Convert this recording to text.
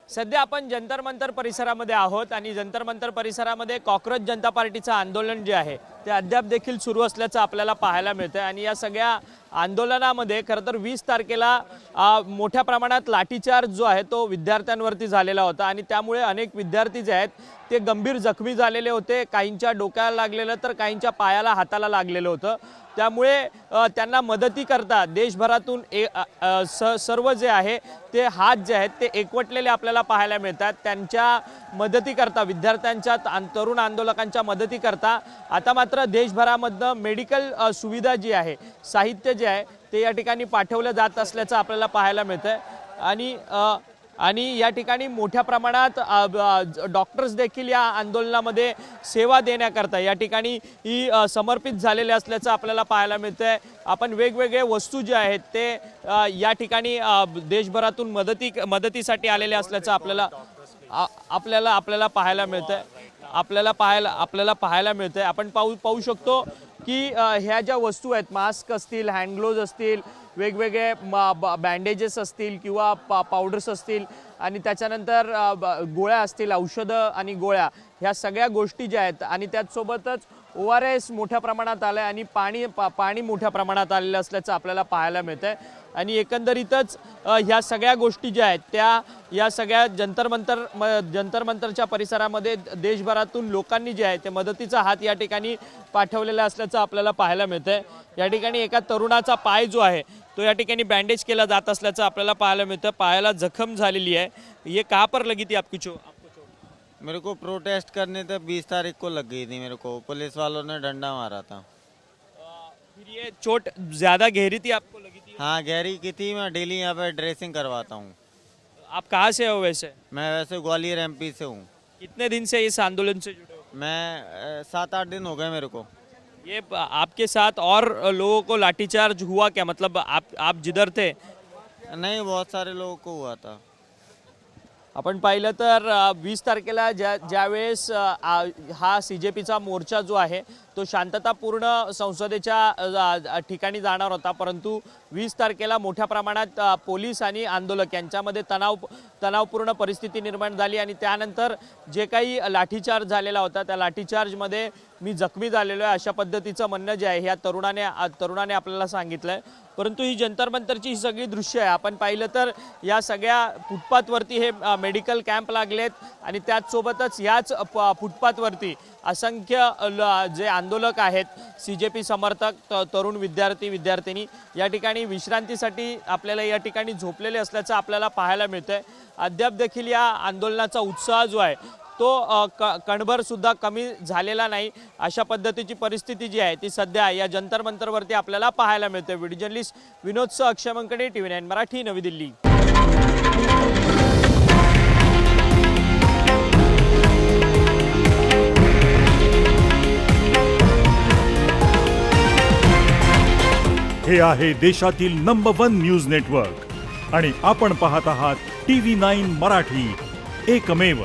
सध्या आपण जंतर मंतर परिसरामध्ये आहोत आणि जंतर मंतर परिसरामध्ये कॉकरोच जनता पार्टीचं आंदोलन जे आहे ते अद्याप देखील सुरू असल्याचं आपल्याला पाहायला मिळतं आणि या सगळ्या आंदोलनामध्ये खरं तर 20 तारखेला मोठ्या प्रमाणात लाठीचार्ज जो आहे तो विद्यार्थ्यांवरती झालेला होता आणि त्यामुळे अनेक विद्यार्थी जे आहेत ते गंभीर जखमी झालेले होते। काहींच्या डोक्याला लागलेलं तर काहींच्या पायाला हाताला लागलेलं होतं। त्यामुळे त्यांना मदतीकरता देशभरातून सर्व जे आहे ते हात जे आहेत ते एकवटलेले आपल्याला पाहायला मिळतात। त्यांच्या मदतीकरता विद्यार्थ्यांच्या तरुण आंदोलकांच्या मदतीकरता आता मात्र देशभरामधनं मेडिकल सुविधा जी आहे साहित्य जे आहे ते या ठिकाणी पाठवलं जात असल्याचं आपल्याला पाहायला मिळतंय आणि या ठिकाणी मोठ्या प्रमाणात डॉक्टर्स देखील या आंदोलनामध्ये सेवा देण्याकरता या ठिकाणी समर्पित झालेले असल्याचं आपल्याला पाहायला मिळतंय। आपण वेगवेगळे वस्तू जे आहेत ते या ठिकाणी देशभरातून मदतीसाठी आलेले असल्याचं आपल्याला पाहायला मिळतंय आपल्याला पाहायला मिळतंय। आपण पाहू शकतो की ह्या ज्या वस्तू आहेत मास्क असतील, हँड ग्लोव्ज असतील, वेगवेगळे बँडेजेस असतील किंवा पावडर्स असतील आणि त्याच्यानंतर गोळ्या असतील, औषधं आणि गोळ्या ह्या सगळ्या गोष्टी ज्या आहेत आणि त्याचसोबतच ORS मोठ्या प्रमाणात आलं आहे आणि पाणी मोठ्या प्रमाणात आलेलं असल्याचं आपल्याला पाहायला मिळतंय आणि एकंदरीतच ह्या सगळ्या गोष्टी ज्या आहेत त्या या सगळ्या जंतर मंतरच्या परिसरामध्ये देशभरातून लोकांनी जे आहे ते मदतीचा हात या ठिकाणी पाठवलेला असल्याचं आपल्याला पाहायला मिळतंय। या ठिकाणी एका तरुणाचा पाय जो आहे तो या ठिकाणी बँडेज केला जात असल्याचं आपल्याला पाहायला मिळतं। पायाला जखम झालेली आहे। ये कहाँ पर लगी थी आपकी चोट? मेरे को प्रोटेस्ट करने तक 20 तारीख को लग गई थी। मेरे को पुलिस वालों ने डंडा मारा था। फिर ये चोट ज्यादा गहरी थी आपको लगी थी? हाँ, गहरी की थी। मैं डेली यहाँ पे ड्रेसिंग करवाता हूँ। आप कहाँ से हो वैसे? मैं वैसे ग्वालियर MP से हूँ। कितने दिन से इस आंदोलन से जुड़े हो? मैं 7-8 दिन हो गए मेरे को। ये आपके साथ और लोगों को लाठीचार्ज हुआ क्या? मतलब आप जिधर थे? नहीं, बहुत सारे लोगों को हुआ था। आपण पाहिलं तर 20 तारखेला ज्यावेळेस हा CJPचा मोर्चा जो आहे तो शांततापूर्ण संसदेच्या ठिकाणी जाणार होता, परंतु 20 तारखेला मोठ्या प्रमाणात पोलीस आणि आंदोलक यांच्यामध्ये तणावपूर्ण परिस्थिती निर्माण झाली आणि त्यानंतर जे काही लाठीचार्ज झालेला होता त्या लाठीचार्जमध्ये मी जखमी झालेलो आहे अशा पद्धतीचं म्हणणं जे आहे ह्या तरुणाने आपल्याला सांगितलंय। परंतु ही जंतर मंतरची ही सगळी दृश्य आहे आपण पाहिलं तर या सगळ्या फुटपाथवरती हे मेडिकल कॅम्प लागलेत आणि त्याचसोबतच याच फुटपाथवरती असंख्य जे आंदोलक आहेत CJP समर्थक तरुण विद्यार्थी-विद्यार्थिनी या ठिकाणी विश्रांतीसाठी आपल्याला या ठिकाणी झोपलेले असल्याचं आपल्याला पाहायला मिळतंय। अद्याप देखील या आंदोलनाचा उत्साह जो आहे तो कणभर सुद्धा कमी झालेला नाही अशा पद्धतीची परिस्थिती जी आहे ती सध्या या जंतर मंतरवरती आपल्याला पाहायला मिळते। व्हिडिओ जर्नलिस्ट विनोद अक्षय मंकडे, TV9 मराठी, नवी दिल्ली। हे आहे देशातील नंबर 1 न्यूज नेटवर्क आणि आपण पाहत आहात TV9 मराठी, एकमेव।